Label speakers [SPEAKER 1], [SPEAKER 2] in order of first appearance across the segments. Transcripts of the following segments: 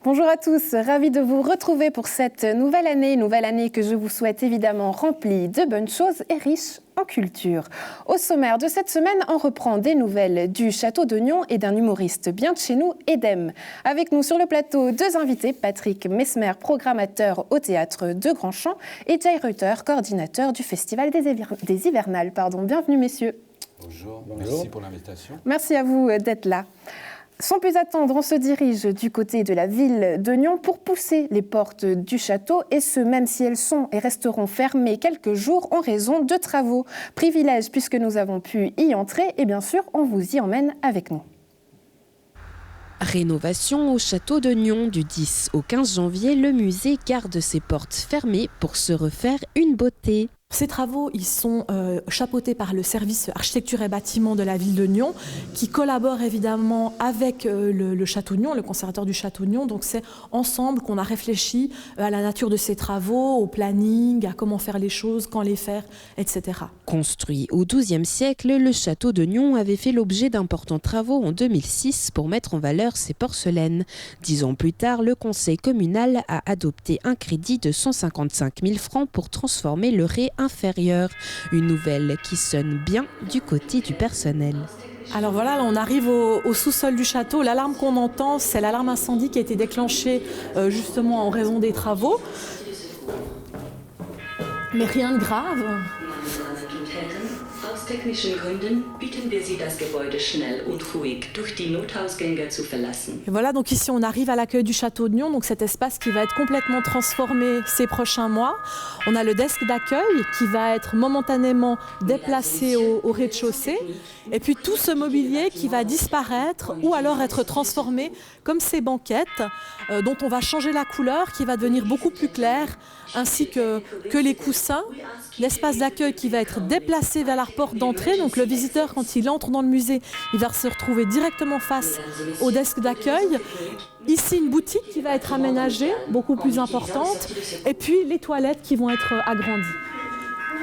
[SPEAKER 1] Bonjour à tous, ravi de vous retrouver pour cette nouvelle année que je vous souhaite évidemment remplie de bonnes choses et riche en culture. Au sommaire de cette semaine, on reprend des nouvelles du Château de Nion et d'un humoriste bien de chez nous, Edem. Avec nous sur le plateau, deux invités, Patrick Mesmer, programmateur au théâtre de Grandchamp, et Jay Reuter, coordinateur du Festival des Hivernales. Bienvenue messieurs.
[SPEAKER 2] Bonjour, merci pour l'invitation.
[SPEAKER 1] Merci à vous d'être là. Sans plus attendre, on se dirige du côté de la ville de Nion pour pousser les portes du château, et ce même si elles sont et resteront fermées quelques jours en raison de travaux. Privilège puisque nous avons pu y entrer et bien sûr, on vous y emmène avec nous.
[SPEAKER 3] Rénovation au château de Nion. Du 10 au 15 janvier, le musée garde ses portes fermées pour se refaire une beauté.
[SPEAKER 4] Ces travaux, ils sont chapeautés par le service architecture et bâtiment de la ville de Nion, qui collabore évidemment avec le Château de Nion, le conservateur du Château de Nion. Donc c'est ensemble qu'on a réfléchi à la nature de ces travaux, au planning, à comment faire les choses, quand les faire, etc.
[SPEAKER 3] Construit au XIIe siècle, le château de Nion avait fait l'objet d'importants travaux en 2006 pour mettre en valeur ses porcelaines. 10 ans plus tard, le conseil communal a adopté un crédit de 155 000 francs pour transformer le ré inférieur. Une nouvelle qui sonne bien du côté du personnel.
[SPEAKER 4] Alors voilà, là on arrive au sous-sol du château. L'alarme qu'on entend, c'est l'alarme incendie qui a été déclenchée justement en raison des travaux. Mais rien de grave.
[SPEAKER 5] Aus technischen Gründen bitten wir Sie, das Gebäude schnell und ruhig durch die Nothausgänge zu verlassen.
[SPEAKER 4] Et voilà, donc ici on arrive à l'accueil du château de Nion, donc cet espace qui va être complètement transformé ces prochains mois. On a le desk d'accueil qui va être momentanément déplacé au rez-de-chaussée, et puis tout ce mobilier qui va disparaître ou alors être transformé comme ces banquettes dont on va changer la couleur, qui va devenir beaucoup plus claire, ainsi que les coussins. L'espace d'accueil qui va être déplacé vers la porte d'entrée, donc le visiteur quand il entre dans le musée, il va se retrouver directement face au desk d'accueil. Ici une boutique qui va être aménagée, beaucoup plus importante, et puis les toilettes qui vont être agrandies.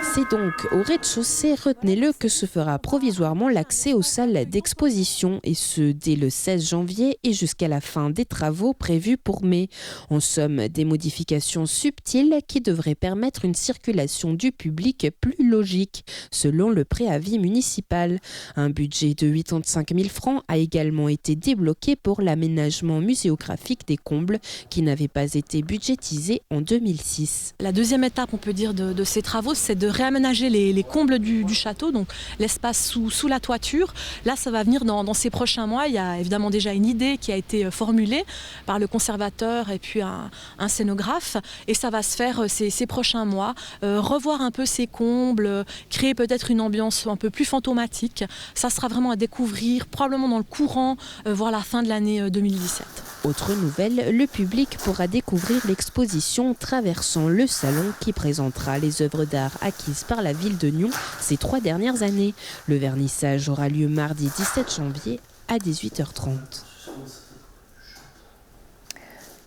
[SPEAKER 3] C'est donc au rez-de-chaussée, retenez-le, que se fera provisoirement l'accès aux salles d'exposition, et ce dès le 16 janvier et jusqu'à la fin des travaux prévus pour mai. En somme, des modifications subtiles qui devraient permettre une circulation du public plus logique, selon le préavis municipal. Un budget de 85 000 francs a également été débloqué pour l'aménagement muséographique des combles qui n'avait pas été budgétisé en 2006.
[SPEAKER 4] La deuxième étape, on peut dire, de ces travaux, c'est de réaménager les combles du château, donc l'espace sous la toiture. Là, ça va venir dans ces prochains mois. Il y a évidemment déjà une idée qui a été formulée par le conservateur et puis un scénographe, et ça va se faire ces prochains mois. Revoir un peu ces combles, créer peut-être une ambiance un peu plus fantomatique. Ça sera vraiment à découvrir, probablement dans le courant, voire la fin de l'année 2017.
[SPEAKER 3] Autre nouvelle, le public pourra découvrir l'exposition Traversant le Salon qui présentera les œuvres d'art acquises par la ville de Nion ces 3 dernières années. Le vernissage aura lieu mardi 17 janvier à 18h30.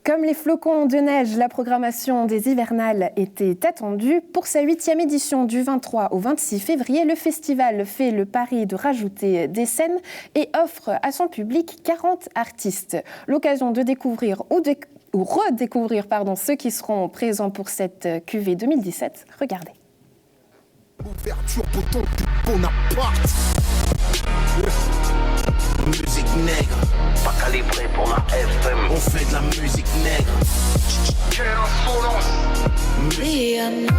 [SPEAKER 1] Comme les flocons de neige, la programmation des Hivernales était attendue. Pour sa 8e édition du 23 au 26 février, le festival fait le pari de rajouter des scènes et offre à son public 40 artistes. L'occasion de découvrir ou redécouvrir ceux qui seront présents pour cette cuvée 2017. Regardez.
[SPEAKER 6] Ouverture bouton du Bonaparte. Musique nègre, pas calibré pour la FM. On fait de la musique nègre. Quelle insolence. Tonight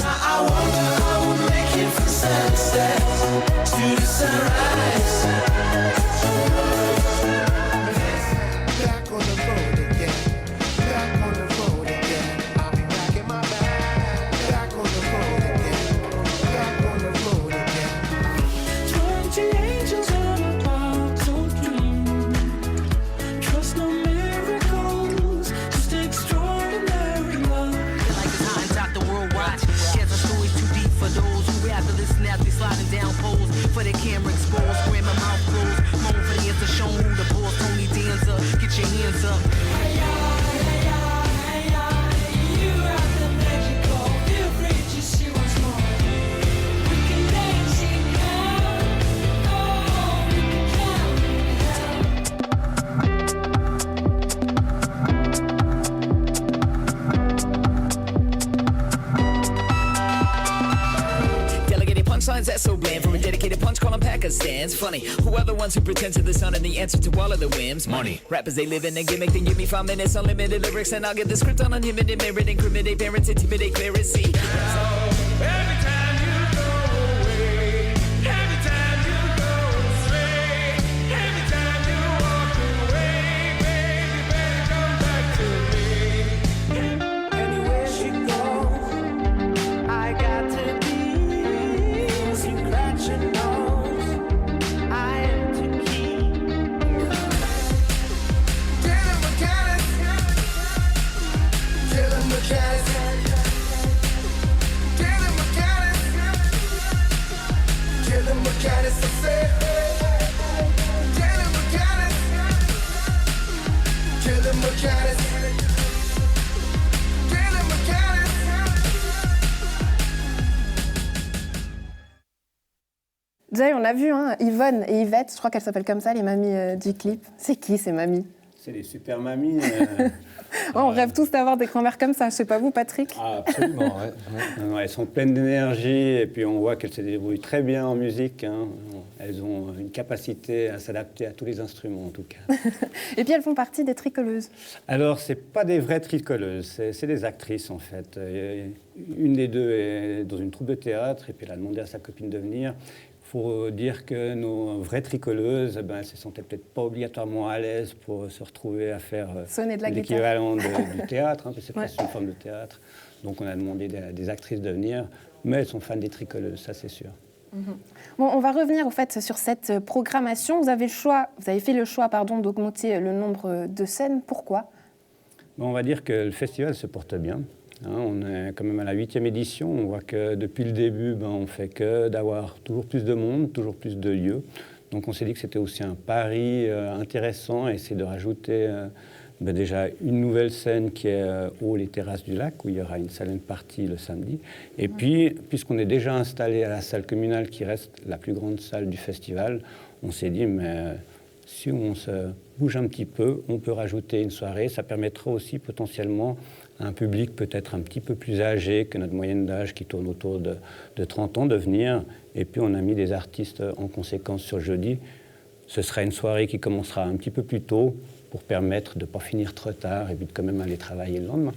[SPEAKER 6] I wonder how we'll make it from sunset to the sunrise.
[SPEAKER 7] lines that's so bland. From a dedicated punch calling Pakistans. Funny, who are the ones who pretend to the sun and the answer to all of the whims? Money. Rappers, they live in a gimmick, then give me 5 minutes, unlimited lyrics, and I'll get the script on unlimited merit, incriminate parents, intimidate clearance. Every time you go away, every time you go astray, every time you walk away, baby, better come back to me. Anywhere she goes, I got to be. Scratch your nose, I am to keep. Dylan McCannis, Dylan McCannis.
[SPEAKER 1] Jay, on a vu hein, Yvonne et Yvette, je crois qu'elles s'appellent comme ça, les mamies du clip. C'est qui ces mamies?
[SPEAKER 8] C'est des super mamies.
[SPEAKER 1] On rêve tous d'avoir des grand-mères comme ça, je sais pas vous, Patrick?
[SPEAKER 2] Ah, absolument, ouais.
[SPEAKER 8] Non, elles sont pleines d'énergie et puis on voit qu'elles se débrouillent très bien en musique. Hein. Elles ont une capacité à s'adapter à tous les instruments en tout cas.
[SPEAKER 1] Et puis elles font partie des tricoleuses.
[SPEAKER 8] Alors, c'est pas des vraies tricoleuses, c'est des actrices en fait. Une des deux est dans une troupe de théâtre et puis elle a demandé à sa copine de venir. Il faut dire que nos vraies tricoleuses, elles ne se sentaient peut-être pas obligatoirement à l'aise pour se retrouver à faire l'équivalent du théâtre, hein, parce que c'est presque une forme de théâtre. Donc on a demandé des actrices de venir, mais elles sont fans des tricoleuses, ça c'est sûr.
[SPEAKER 1] Bon, on va revenir au fait sur cette programmation. Vous avez fait le choix d'augmenter le nombre de scènes. Pourquoi?
[SPEAKER 8] Bon, on va dire que le festival se porte bien. Hein, on est quand même à la 8e édition. On voit que depuis le début, on ne fait que d'avoir toujours plus de monde, toujours plus de lieux. Donc on s'est dit que c'était aussi un pari intéressant et c'est de rajouter déjà une nouvelle scène qui est au Les Terrasses du Lac, où il y aura une silent party le samedi. Et puis, puisqu'on est déjà installé à la salle communale, qui reste la plus grande salle du festival, on s'est dit, mais si on se bouge un petit peu, on peut rajouter une soirée. Ça permettra aussi potentiellement à un public peut-être un petit peu plus âgé que notre moyenne d'âge, qui tourne autour de 30 ans, de venir. Et puis on a mis des artistes en conséquence sur jeudi. Ce sera une soirée qui commencera un petit peu plus tôt, pour permettre de ne pas finir trop tard et puis de quand même aller travailler le lendemain.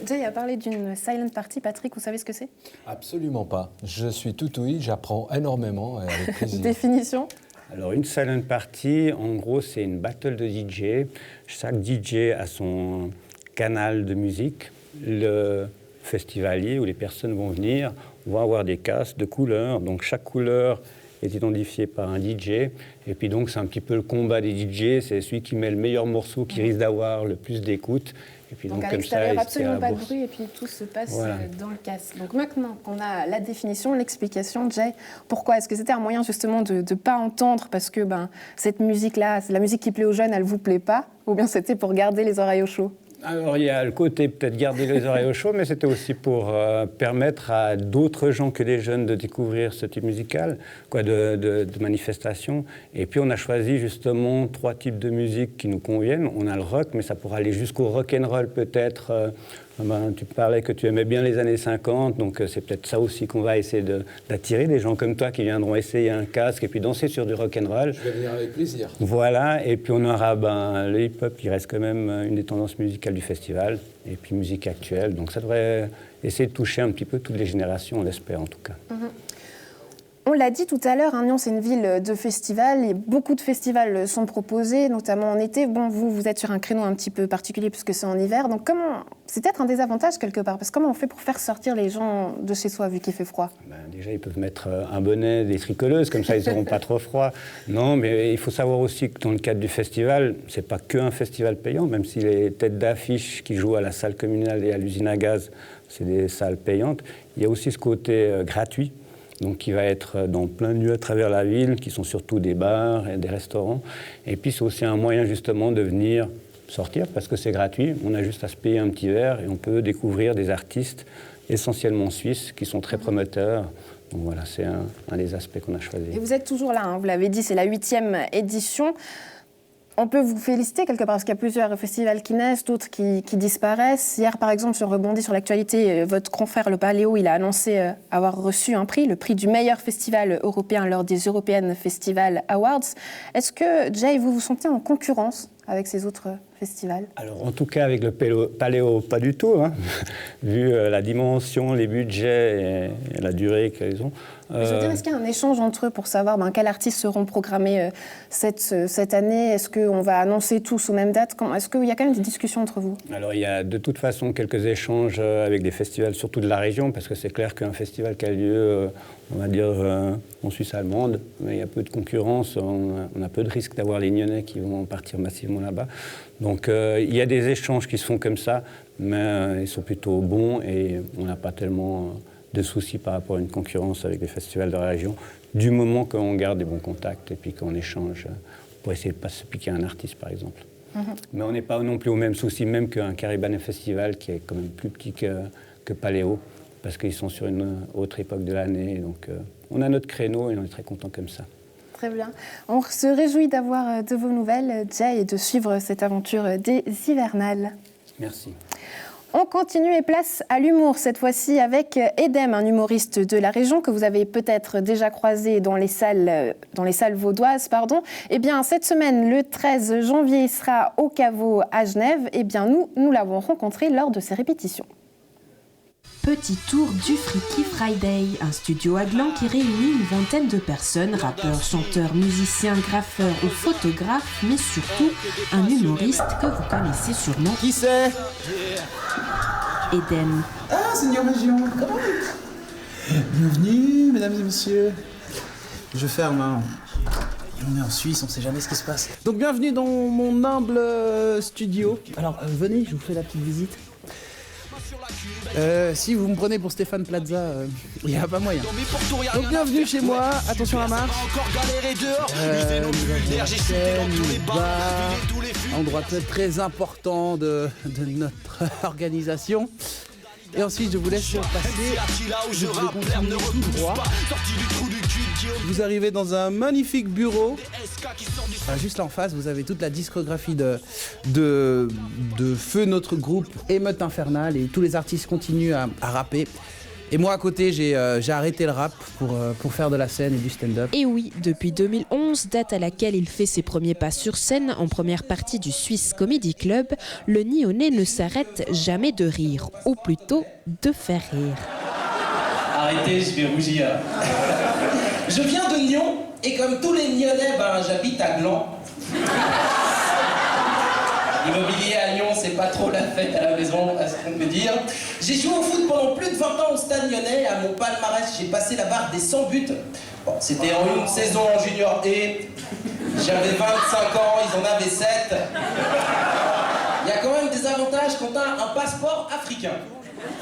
[SPEAKER 1] Jay a parlé d'une silent party. Patrick, vous savez ce que c'est?
[SPEAKER 2] Absolument pas. Je suis tout ouïe, j'apprends énormément et avec plaisir.
[SPEAKER 1] Définition?
[SPEAKER 8] Alors une silent party, en gros, c'est une battle de DJ. Chaque DJ a son canal de musique. Le festivalier ou les personnes vont venir, vont avoir des casques de couleurs. Donc chaque couleur est identifié par un DJ. Et puis donc, c'est un petit peu le combat des DJ. C'est celui qui met le meilleur morceau qui risque d'avoir le plus d'écoute. Et puis
[SPEAKER 1] donc à l'extérieur, absolument pas de bruit et puis tout se passe dans le casque. Donc maintenant qu'on a la définition, l'explication, Jay, pourquoi? Est-ce que c'était un moyen justement de ne pas entendre parce que cette musique-là, c'est la musique qui plaît aux jeunes, elle ne vous plaît pas? Ou bien c'était pour garder les oreilles au chaud?
[SPEAKER 8] Alors, il y a le côté peut-être garder les oreilles au chaud, mais c'était aussi pour permettre à d'autres gens que les jeunes de découvrir ce type musical, de manifestation. Et puis, on a choisi justement 3 types de musique qui nous conviennent. On a le rock, mais ça pourra aller jusqu'au rock'n'roll peut-être. Tu parlais que tu aimais bien les années 50, donc c'est peut-être ça aussi qu'on va essayer d'attirer des gens comme toi qui viendront essayer un casque et puis danser sur du rock'n'roll.
[SPEAKER 2] Je vais venir avec plaisir.
[SPEAKER 8] Voilà, et puis on aura le hip-hop qui reste quand même une des tendances musicales du festival, et puis musique actuelle. Donc ça devrait essayer de toucher un petit peu toutes les générations, on l'espère en tout cas.
[SPEAKER 1] On l'a dit tout à l'heure, Nyon, c'est une ville de festivals et beaucoup de festivals sont proposés, notamment en été. Bon, vous êtes sur un créneau un petit peu particulier puisque c'est en hiver. Donc c'est peut-être un désavantage quelque part, parce que comment on fait pour faire sortir les gens de chez soi vu qu'il fait froid?
[SPEAKER 8] Déjà, ils peuvent mettre un bonnet, des tricoleuses, comme ça ils n'auront pas trop froid. Non, mais il faut savoir aussi que dans le cadre du festival, c'est pas qu'un festival payant, même si les têtes d'affiche qui jouent à la salle communale et à l'usine à gaz, c'est des salles payantes. Il y a aussi ce côté gratuit. Donc qui va être dans plein de lieux à travers la ville, qui sont surtout des bars et des restaurants. Et puis c'est aussi un moyen justement de venir sortir, parce que c'est gratuit. On a juste à se payer un petit verre et on peut découvrir des artistes essentiellement suisses qui sont très promoteurs. Donc voilà, c'est un des aspects qu'on a choisi.
[SPEAKER 1] Et vous êtes toujours là, vous l'avez dit, c'est la 8e édition. On peut vous féliciter quelque part parce qu'il y a plusieurs festivals qui naissent, d'autres qui disparaissent. Hier, par exemple, si on rebondit sur l'actualité, votre confrère, le Paléo, il a annoncé avoir reçu un prix, le prix du meilleur festival européen lors des European Festival Awards. Est-ce que, Jay, vous vous sentez en concurrence avec ces autres festivals?
[SPEAKER 8] Alors, en tout cas, avec le Paléo, pas du tout, hein, vu la dimension, les budgets et la durée qu'ils ont.
[SPEAKER 1] Je veux dire, est-ce qu'il y a un échange entre eux pour savoir quels artistes seront programmés cette année? Est-ce qu'on va annoncer tous aux mêmes dates? Est-ce qu'il y a quand même des discussions entre vous?
[SPEAKER 8] Alors, il y a de toute façon quelques échanges avec des festivals, surtout de la région, parce que c'est clair qu'un festival qui a lieu, on va dire, en Suisse allemande, il y a peu de concurrence, on a peu de risques d'avoir les Nyonnais qui vont partir massivement là-bas. Donc, il y a des échanges qui se font comme ça, mais ils sont plutôt bons et on n'a pas tellement de soucis par rapport à une concurrence avec les festivals de la région, du moment qu'on garde des bons contacts et puis qu'on échange pour essayer de ne pas se piquer un artiste, par exemple. Mais on n'est pas non plus au même souci, même qu'un Caribbean Festival qui est quand même plus petit que Paléo, parce qu'ils sont sur une autre époque de l'année. Donc on a notre créneau et on est très content comme ça.
[SPEAKER 1] Très bien. On se réjouit d'avoir de vos nouvelles, Jay, et de suivre cette aventure des hivernales.
[SPEAKER 8] Merci.
[SPEAKER 1] On continue et place à l'humour, cette fois-ci avec Edem, un humoriste de la région que vous avez peut-être déjà croisé dans les salles vaudoises. Eh bien, cette semaine, le 13 janvier, il sera au Caveau à Genève. Eh bien, nous l'avons rencontré lors de ses répétitions.
[SPEAKER 3] Petit tour du Freaky Friday, un studio à Gland qui réunit une vingtaine de personnes, rappeurs, chanteurs, musiciens, graffeurs ou photographes, mais surtout un humoriste que vous connaissez sûrement.
[SPEAKER 9] Qui c'est?
[SPEAKER 3] Edem.
[SPEAKER 9] Ah, Seigneur Région, comment? Bienvenue, mesdames et messieurs. Je ferme, hein. On est en Suisse, on sait jamais ce qui se passe. Donc bienvenue dans mon humble studio. Alors venez, je vous fais la petite visite. Si vous me prenez pour Stéphane Plaza, il n'y a pas moyen. Donc bienvenue chez moi, attention à la marche. Endroit très important de notre organisation. Et ensuite je vous laisse passer. Je vais continuer tout droit. Vous arrivez dans un magnifique bureau. Juste là en face, vous avez toute la discographie de Feu, notre groupe Émeute Infernale, et tous les artistes continuent à rapper. Et moi à côté, j'ai arrêté le rap pour faire de la scène et du stand-up.
[SPEAKER 3] Et oui, depuis 2011, date à laquelle il fait ses premiers pas sur scène en première partie du Swiss Comedy Club, le Nyonnais ne s'arrête jamais de rire, ou plutôt de faire rire.
[SPEAKER 10] Arrêtez, je vais rougir. Je viens de Nyon, et comme tous les Nyonnais, j'habite à Gland. L'immobilier à Lyon, c'est pas trop la fête à la maison, à ce qu'on peut dire. J'ai joué au foot pendant plus de 20 ans au Stade Lyonnais. À mon palmarès, j'ai passé la barre des 100 buts. Bon, c'était en une saison en junior et j'avais 25 ans, ils en avaient 7. Il y a quand même des avantages quand t'as un passeport africain.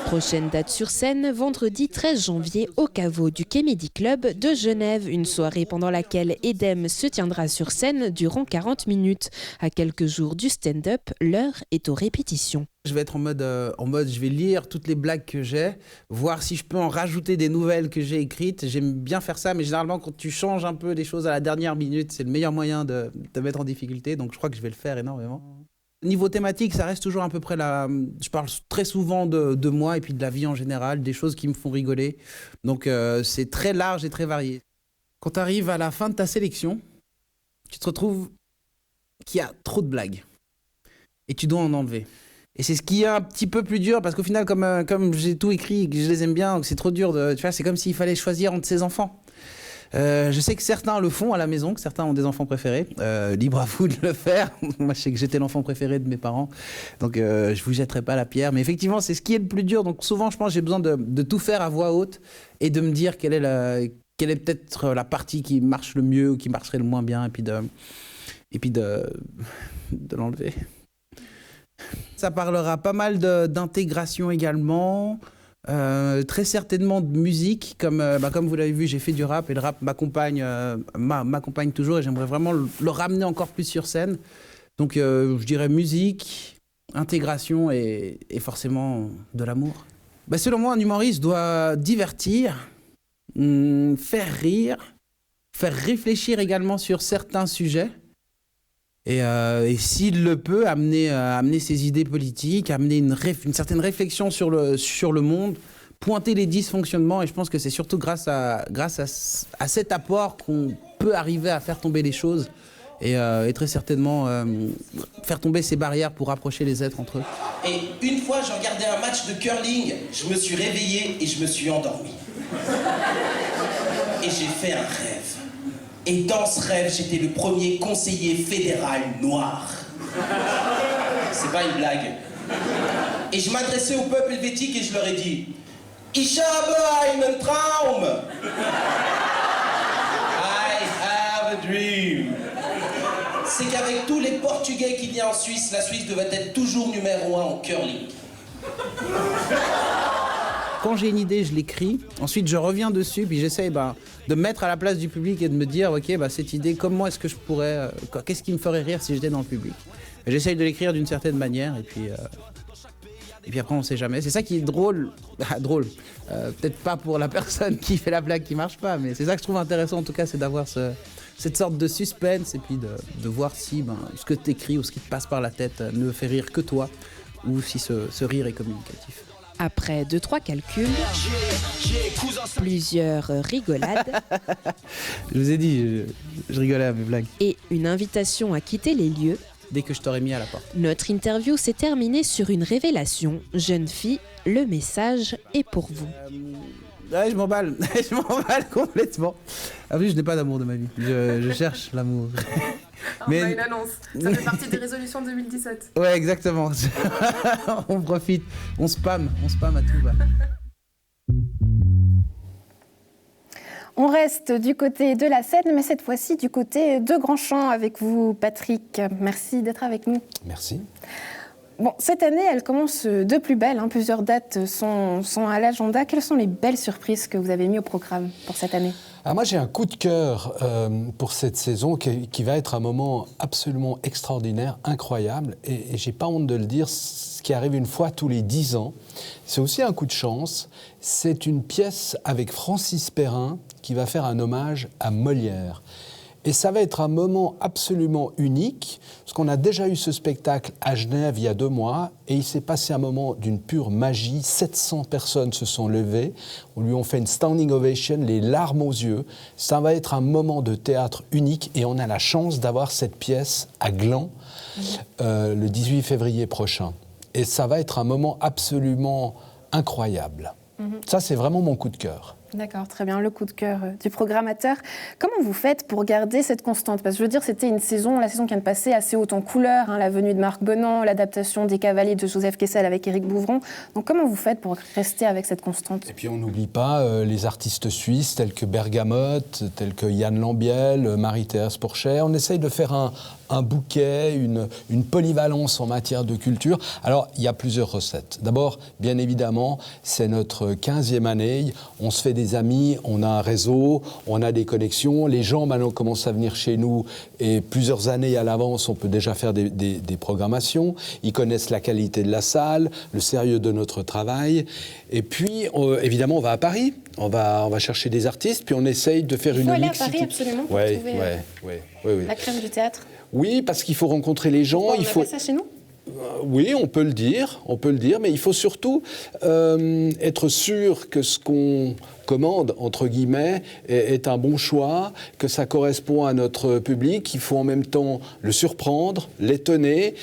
[SPEAKER 3] Prochaine date sur scène, vendredi 13 janvier au Caveau du Comedy Club de Genève. Une soirée pendant laquelle Edem se tiendra sur scène durant 40 minutes. À quelques jours du stand-up, l'heure est aux répétitions.
[SPEAKER 9] Je vais être en mode, je vais lire toutes les blagues que j'ai, voir si je peux en rajouter des nouvelles que j'ai écrites. J'aime bien faire ça, mais généralement quand tu changes un peu les choses à la dernière minute, c'est le meilleur moyen de te mettre en difficulté. Donc je crois que je vais le faire énormément. Niveau thématique, ça reste toujours à peu près la... Je parle très souvent de moi et puis de la vie en général, des choses qui me font rigoler. Donc c'est très large et très varié. Quand tu arrives à la fin de ta sélection, tu te retrouves qu'il y a trop de blagues. Et tu dois en enlever. Et c'est ce qui est un petit peu plus dur, parce qu'au final, comme j'ai tout écrit et que je les aime bien, c'est trop dur de... Tu vois, c'est comme s'il fallait choisir entre ses enfants. Je sais que certains le font à la maison, que certains ont des enfants préférés. Libre à vous de le faire. Moi, je sais que j'étais l'enfant préféré de mes parents. Donc, je vous jetterai pas la pierre. Mais effectivement, c'est ce qui est le plus dur. Donc, souvent, je pense que j'ai besoin de tout faire à voix haute et de me dire quelle est peut-être la partie qui marche le mieux ou qui marcherait le moins bien, et puis de l'enlever. Ça parlera pas mal d'intégration également. Très certainement de musique, comme vous l'avez vu, j'ai fait du rap et le rap m'accompagne toujours, et j'aimerais vraiment le ramener encore plus sur scène. Donc je dirais musique, intégration et forcément de l'amour. Selon moi, un humoriste doit divertir, faire rire, faire réfléchir également sur certains sujets, Et s'il le peut, amener ses idées politiques, amener une certaine réflexion sur le monde, pointer les dysfonctionnements. Et je pense que c'est surtout grâce à cet apport qu'on peut arriver à faire tomber les choses et très certainement faire tomber ces barrières pour rapprocher les êtres entre eux.
[SPEAKER 10] Et une fois, j'ai regardé un match de curling, je me suis réveillé et je me suis endormi. Et j'ai fait un rêve. Et dans ce rêve, j'étais le premier conseiller fédéral noir. C'est pas une blague. Et je m'adressais au peuple helvétique et je leur ai dit « Ich habe einen Traum. I have a dream. » C'est qu'avec tous les Portugais qu'il y a en Suisse, la Suisse devait être toujours numéro 1 en curling.
[SPEAKER 9] Quand j'ai une idée, je l'écris. Ensuite, je reviens dessus, puis j'essaye de me mettre à la place du public et de me dire, ok, cette idée, comment est-ce que je pourrais, qu'est-ce qui me ferait rire si j'étais dans le public. Et j'essaye de l'écrire d'une certaine manière, et puis après, on sait jamais. C'est ça qui est drôle. Drôle. Peut-être pas pour la personne qui fait la blague qui marche pas, mais c'est ça que je trouve intéressant, en tout cas, c'est d'avoir cette sorte de suspense, et puis de voir si ce que tu écris ou ce qui te passe par la tête ne fait rire que toi, ou si ce rire est communicatif.
[SPEAKER 3] Après 2-3 calculs, plusieurs rigolades.
[SPEAKER 9] Je vous ai dit, je rigolais à mes blagues.
[SPEAKER 3] Et une invitation à quitter les lieux.
[SPEAKER 9] Dès que je t'aurais mis à la porte.
[SPEAKER 3] Notre interview s'est terminée sur une révélation. Jeune fille, le message est pour vous.
[SPEAKER 9] Ouais, je m'emballe. Je m'emballe complètement. En plus, je n'ai pas d'amour de ma vie. Je cherche l'amour.
[SPEAKER 1] Mais... On a une annonce. Ça fait partie des résolutions 2017.
[SPEAKER 9] Ouais, exactement. On profite. On spam à tout va.
[SPEAKER 1] On reste du côté de la Seine, mais cette fois-ci du côté de Grandchamp avec vous, Patrick. Merci d'être avec nous.
[SPEAKER 2] Merci.
[SPEAKER 1] Bon, cette année, elle commence de plus belle. Plusieurs dates sont à l'agenda. Quelles sont les belles surprises que vous avez mises au programme pour cette année ?
[SPEAKER 2] Alors moi, j'ai un coup de cœur pour cette saison qui va être un moment absolument extraordinaire, incroyable. Et j'ai pas honte de le dire, ce qui arrive une fois tous les 10 ans. C'est aussi un coup de chance. C'est une pièce avec Francis Perrin qui va faire un hommage à Molière. Et ça va être un moment absolument unique, parce qu'on a déjà eu ce spectacle à Genève il y a 2 mois, et il s'est passé un moment d'une pure magie. 700 personnes se sont levées, on lui a fait une standing ovation, les larmes aux yeux. Ça va être un moment de théâtre unique, et on a la chance d'avoir cette pièce à Gland le 18 février prochain. Et ça va être un moment absolument incroyable. Ça, c'est vraiment mon coup de cœur.
[SPEAKER 1] D'accord, très bien, le coup de cœur du programmateur. Comment vous faites pour garder cette constante ? Parce que je veux dire, c'était la saison qui vient de passer assez haute en couleurs, la venue de Marc Bonan, l'adaptation des Cavaliers de Joseph Kessel avec Éric Bouvron. Donc comment vous faites pour rester avec cette constante ?
[SPEAKER 2] Et puis on n'oublie pas les artistes suisses tels que Bergamote, tels que Yann Lambiel, Marie-Thérèse Porcher. On essaye de faire un bouquet, une polyvalence en matière de culture. Alors, il y a plusieurs recettes. D'abord, bien évidemment, c'est notre 15e année. On se fait des amis, on a un réseau, on a des connexions. Les gens, maintenant, commencent à venir chez nous et plusieurs années à l'avance, on peut déjà faire des programmations. Ils connaissent la qualité de la salle, le sérieux de notre travail. Et puis, évidemment, on va à Paris. On va chercher des artistes, puis on essaye de faire une mixité.
[SPEAKER 1] Il faut aller à Paris, absolument, pour trouver la crème du théâtre.
[SPEAKER 2] Oui, parce qu'il faut rencontrer les gens.
[SPEAKER 1] On n'a pas ça chez nous ?
[SPEAKER 2] Oui, on peut le dire, mais il faut surtout être sûr que ce qu'on commande, entre guillemets, est un bon choix, que ça correspond à notre public. Il faut en même temps le surprendre, l'étonner,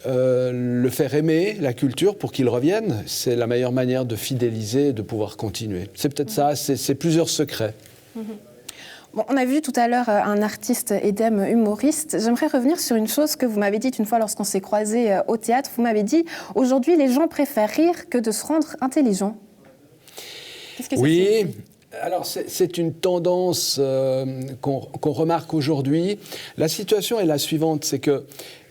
[SPEAKER 2] le faire aimer, la culture, pour qu'il revienne. C'est la meilleure manière de fidéliser et de pouvoir continuer. C'est peut-être ça, c'est plusieurs secrets.
[SPEAKER 1] Bon, on a vu tout à l'heure un artiste édème humoriste. J'aimerais revenir sur une chose que vous m'avez dite une fois lorsqu'on s'est croisés au théâtre. Vous m'avez dit, aujourd'hui, les gens préfèrent rire que de se rendre intelligent. Qu'est-ce que ça signifie ?
[SPEAKER 2] Alors c'est une tendance qu'on remarque aujourd'hui. La situation est la suivante, c'est que,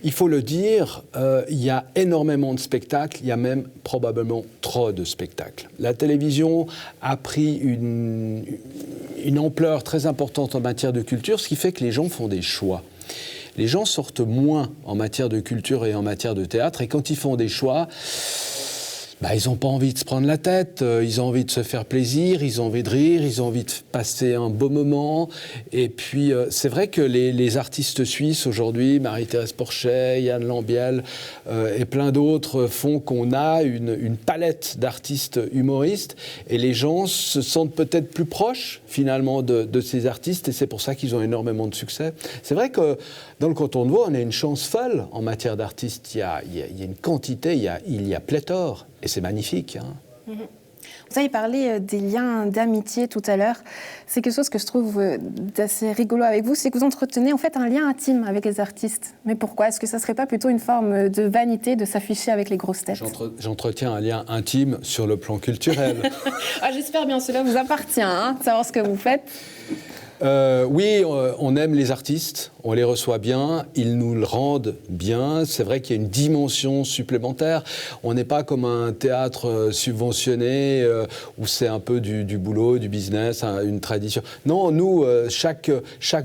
[SPEAKER 2] il faut le dire, il y a énormément de spectacles, il y a même probablement trop de spectacles. La télévision a pris une ampleur très importante en matière de culture, ce qui fait que les gens font des choix. Les gens sortent moins en matière de culture et en matière de théâtre, et quand ils font des choix, Ils n'ont pas envie de se prendre la tête, ils ont envie de se faire plaisir, ils ont envie de rire, ils ont envie de passer un beau moment. Et puis, c'est vrai que les artistes suisses aujourd'hui, Marie-Thérèse Porchet, Yann Lambiel et plein d'autres font qu'on a une palette d'artistes humoristes et les gens se sentent peut-être plus proches finalement de ces artistes et c'est pour ça qu'ils ont énormément de succès. C'est vrai que dans le canton de Vaud, on a une chance folle en matière d'artistes. Il y a une quantité, il y a pléthore. Et c'est magnifique.
[SPEAKER 1] Vous avez parlé des liens d'amitié tout à l'heure. C'est quelque chose que je trouve d'assez rigolo avec vous, c'est que vous entretenez en fait un lien intime avec les artistes. Mais pourquoi ? Est-ce que ça ne serait pas plutôt une forme de vanité de s'afficher avec les grosses têtes ?
[SPEAKER 2] J'entretiens un lien intime sur le plan culturel.
[SPEAKER 1] J'espère bien, cela vous appartient, de savoir ce que vous faites.
[SPEAKER 2] Oui, on aime les artistes, on les reçoit bien, ils nous le rendent bien. C'est vrai qu'il y a une dimension supplémentaire. On n'est pas comme un théâtre subventionné où c'est un peu du boulot, du business, une tradition. Non, nous, chaque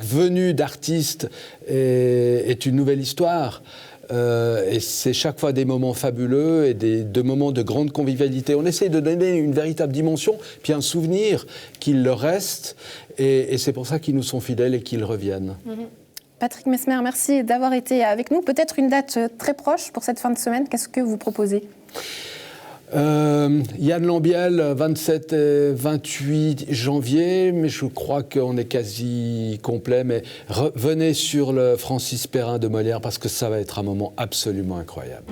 [SPEAKER 2] venue d'artiste est une nouvelle histoire. Et c'est chaque fois des moments fabuleux et des moments de grande convivialité. On essaye de donner une véritable dimension, puis un souvenir qu'il leur reste. Et c'est pour ça qu'ils nous sont fidèles et qu'ils reviennent.
[SPEAKER 1] Patrick Messmer, merci d'avoir été avec nous. Peut-être une date très proche pour cette fin de semaine. Qu'est-ce que vous proposez ?
[SPEAKER 2] Yann Lambiel, 27 et 28 janvier, mais je crois qu'on est quasi complet. Mais venez sur le Francis Perrin de Molière parce que ça va être un moment absolument incroyable.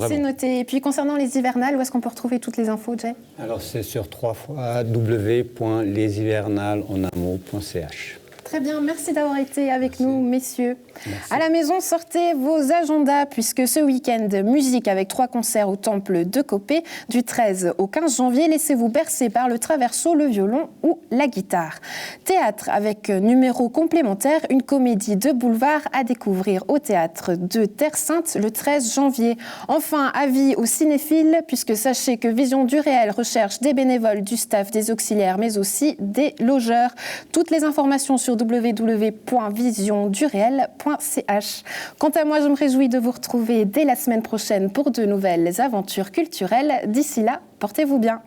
[SPEAKER 1] C'est noté. Et puis concernant les hivernales, où est-ce qu'on peut retrouver toutes les infos, Jay ?
[SPEAKER 8] Alors c'est sur www.leshivernalesenamot.ch.
[SPEAKER 1] Très bien, merci d'avoir été avec nous, messieurs. Merci. À la maison, sortez vos agendas, puisque ce week-end, musique avec 3 concerts au Temple de Copé, du 13 au 15 janvier. Laissez-vous bercer par le traverso, le violon ou la guitare. Théâtre avec numéro complémentaire, une comédie de boulevard à découvrir au Théâtre de Terre Sainte le 13 janvier. Enfin, avis aux cinéphiles, puisque sachez que Vision du Réel recherche des bénévoles, du staff, des auxiliaires, mais aussi des logeurs. Toutes les informations sur www.visiondureel.ch. Quant à moi, je me réjouis de vous retrouver dès la semaine prochaine pour de nouvelles aventures culturelles. D'ici là, portez-vous bien.